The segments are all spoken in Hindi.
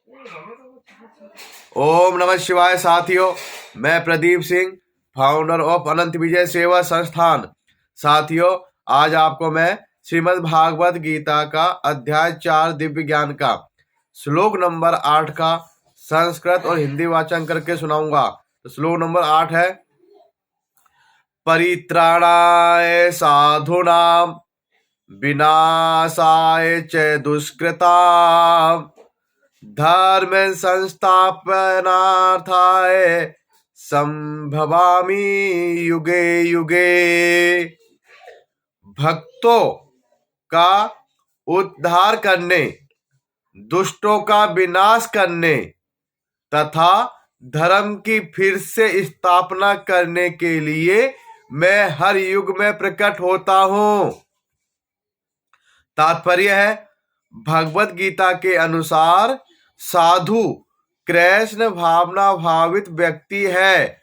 ओम नमः शिवाय साथियों, मैं प्रदीप सिंह, फाउंडर ऑफ अनंत विजय सेवा संस्थान। साथियों, आज आपको मैं श्रीमद् भागवत गीता का अध्याय 4 दिव्य ज्ञान का श्लोक नंबर 8 का संस्कृत और हिंदी वाचन करके सुनाऊंगा। तो श्लोक नंबर 8 है, परित्राणाय साधूनां विनाशाय च दुष्कृतां धर्म संस्थापनार्थाय संभवामि युगे युगे। भक्तों का उद्धार करने, दुष्टों का विनाश करने तथा धर्म की फिर से स्थापना करने के लिए मैं हर युग में प्रकट होता हूं। तात्पर्य है, भगवत गीता के अनुसार साधु कृष्ण भावना भावित व्यक्ति है।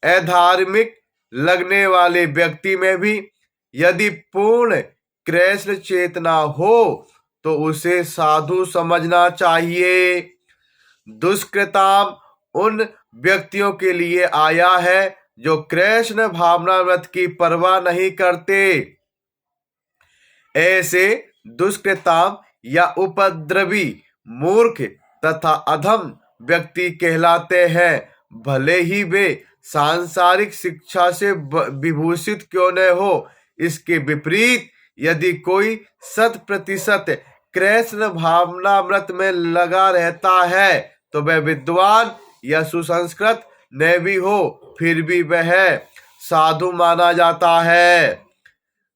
अधार्मिक लगने वाले व्यक्ति में भी यदि पूर्ण कृष्ण चेतना हो तो उसे साधु समझना चाहिए। दुष्कृताम उन व्यक्तियों के लिए आया है जो कृष्ण भावनाव्रत की परवाह नहीं करते। ऐसे दुष्कृताम या उपद्रवी मूर्ख तथा अधम व्यक्ति कहलाते हैं। भले ही वे सांसारिक शिक्षा से विभूषित क्यों न हो, इसके विपरीत यदि कोई 100% कृष्ण भावनामृत में लगा रहता है तो वह विद्वान या सुसंस्कृत न भी हो फिर भी वह साधु माना जाता है।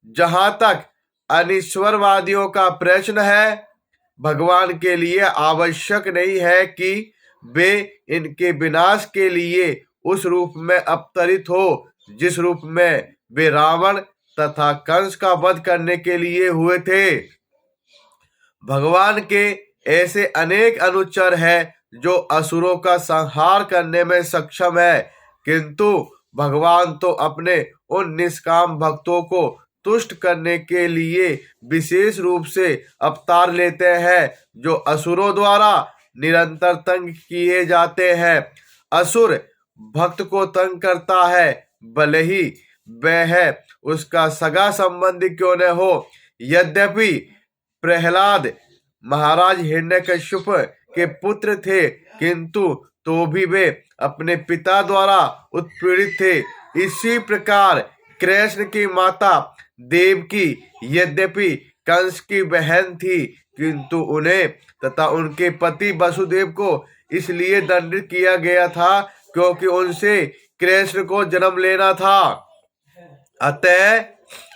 जहां तक अनीश्वरवादियों का प्रश्न है, भगवान के लिए आवश्यक नहीं है कि वे इनके विनाश के लिए उस रूप में अवतरित हो जिस रूप में वे रावण तथा कंस का वध करने के लिए हुए थे। भगवान के ऐसे अनेक अनुचर हैं जो असुरों का संहार करने में सक्षम है, किंतु भगवान तो अपने उन निष्काम भक्तों को तुष्ट करने के लिए विशेष रूप से अवतार लेते हैं जो असुरों द्वारा निरंतर तंग किए जाते हैं। असुर भक्त को तंग करता है, भले ही वह उसका सगा संबंधी क्यों न हो। यद्यपि प्रहलाद महाराज हिरण्यकश्यप के पुत्र थे, किंतु तो भी वे अपने पिता द्वारा उत्पीड़ित थे। इसी प्रकार कृष्ण की माता देवकी यद्यपि कंस की बहन थी, किंतु उन्हें तथा उनके पति वसुदेव को इसलिए दंडित किया गया था क्योंकि उनसे कृष्ण को जन्म लेना था। अतः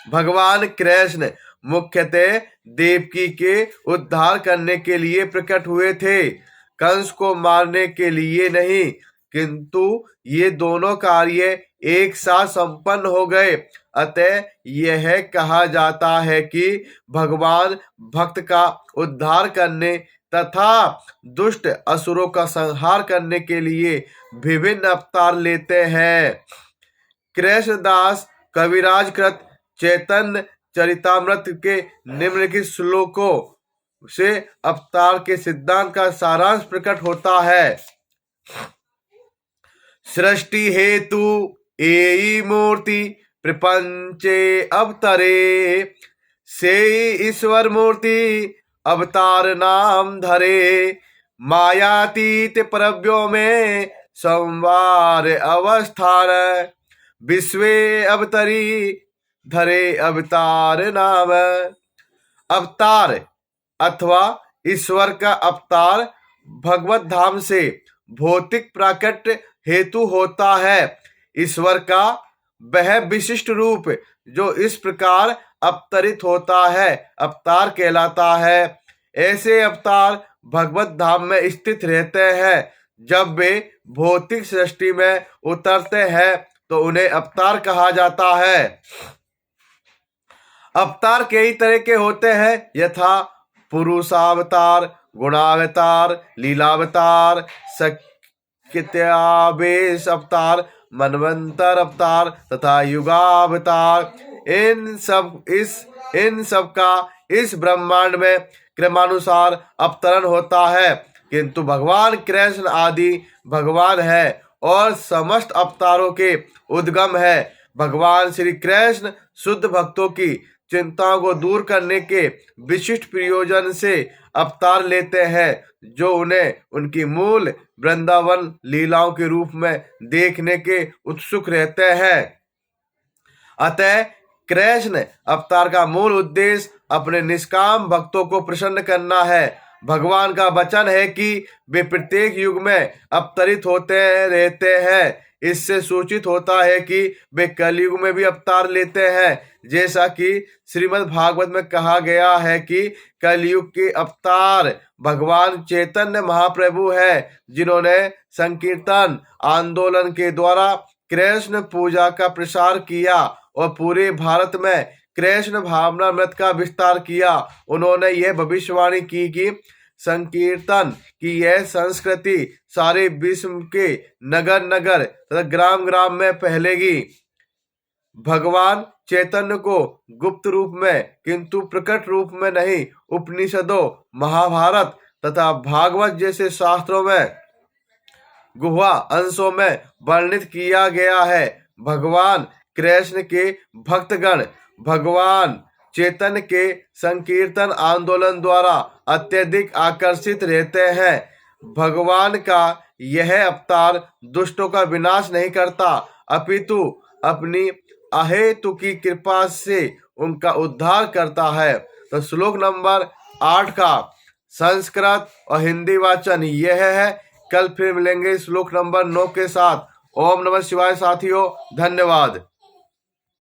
भगवान कृष्ण मुख्यतः देवकी के उद्धार करने के लिए प्रकट हुए थे, कंस को मारने के लिए नहीं। किंतु ये दोनों कार्य एक साथ संपन्न हो गए। अतः यह कहा जाता है कि भगवान भक्त का उद्धार करने तथा दुष्ट असुरों का संहार करने के लिए विभिन्न अवतार लेते हैं। कृष्णदास कविराज कृत चैतन्य चरितामृत के निम्नलिखित श्लोकों से अवतार के सिद्धांत का सारांश प्रकट होता है। सृष्टि हेतु एई मूर्ति प्रपंचे अवतरे, से ईश्वर मूर्ति अवतार नाम धरे। मायातीत परव्यों में संवार अवस्थान, विश्वे अवतरी धरे अवतार नाम। अवतार अथवा ईश्वर का अवतार भगवत धाम से भौतिक प्राकट्य हेतु होता है। ईश्वर का वह विशिष्ट रूप जो इस प्रकार अवतरित होता है अवतार कहलाता है। ऐसे अवतार भगवत धाम में स्थित रहते हैं। जब वे भौतिक सृष्टि में उतरते हैं तो उन्हें अवतार कहा जाता है। अवतार कई तरह के होते हैं, यथा पुरुषावतार, गुणावतार, लीलावतार, सत्यावेश अवतार, मनवंतर अवतार तथा युगावतार। इन सब का इस ब्रह्मांड में क्रमानुसार अवतरण होता है। किंतु भगवान कृष्ण आदि भगवान है और समस्त अवतारों के उद्गम है। भगवान श्री कृष्ण शुद्ध भक्तों की चिंताओं को दूर करने के विशिष्ट प्रयोजन से अवतार लेते हैं, जो उन्हें उनकी मूल वृंदावन लीलाओं के रूप में देखने के उत्सुक रहते हैं। अतः कृष्ण अवतार का मूल उद्देश्य अपने निष्काम भक्तों को प्रसन्न करना है। भगवान का वचन है कि वे प्रत्येक युग में अवतरित होते रहते हैं। इससे सूचित होता है कि वे कलयुग में भी अवतार लेते हैं, जैसा कि श्रीमद् भागवत में कहा गया है कि कलयुग के अवतार भगवान चैतन्य महाप्रभु है, जिन्होंने संकीर्तन आंदोलन के द्वारा कृष्ण पूजा का प्रसार किया और पूरे भारत में कृष्ण भावनामृत का विस्तार किया। उन्होंने यह भविष्यवाणी की कि संकीर्तन की यह संस्कृति सारे विश्व के नगर नगर तथा ग्राम ग्राम में फैलेगी। भगवान चैतन्य को गुप्त रूप में किंतु प्रकट रूप में नहीं, उपनिषदों, महाभारत तथा भागवत जैसे शास्त्रों में गुहा अंशों में वर्णित किया गया है। भगवान कृष्ण के भक्तगण भगवान चैतन्य के संकीर्तन आंदोलन द्वारा अत्यधिक आकर्षित रहते हैं। भगवान का यह अवतार दुष्टों का विनाश नहीं करता, अपितु अपनी अहेतुकी कृपा से उनका उद्धार करता है। तो श्लोक नंबर 8 का संस्कृत और हिंदी वाचन यह है। कल फिर मिलेंगे श्लोक नंबर 9 के साथ। ओम नमः शिवाय साथियों, धन्यवाद।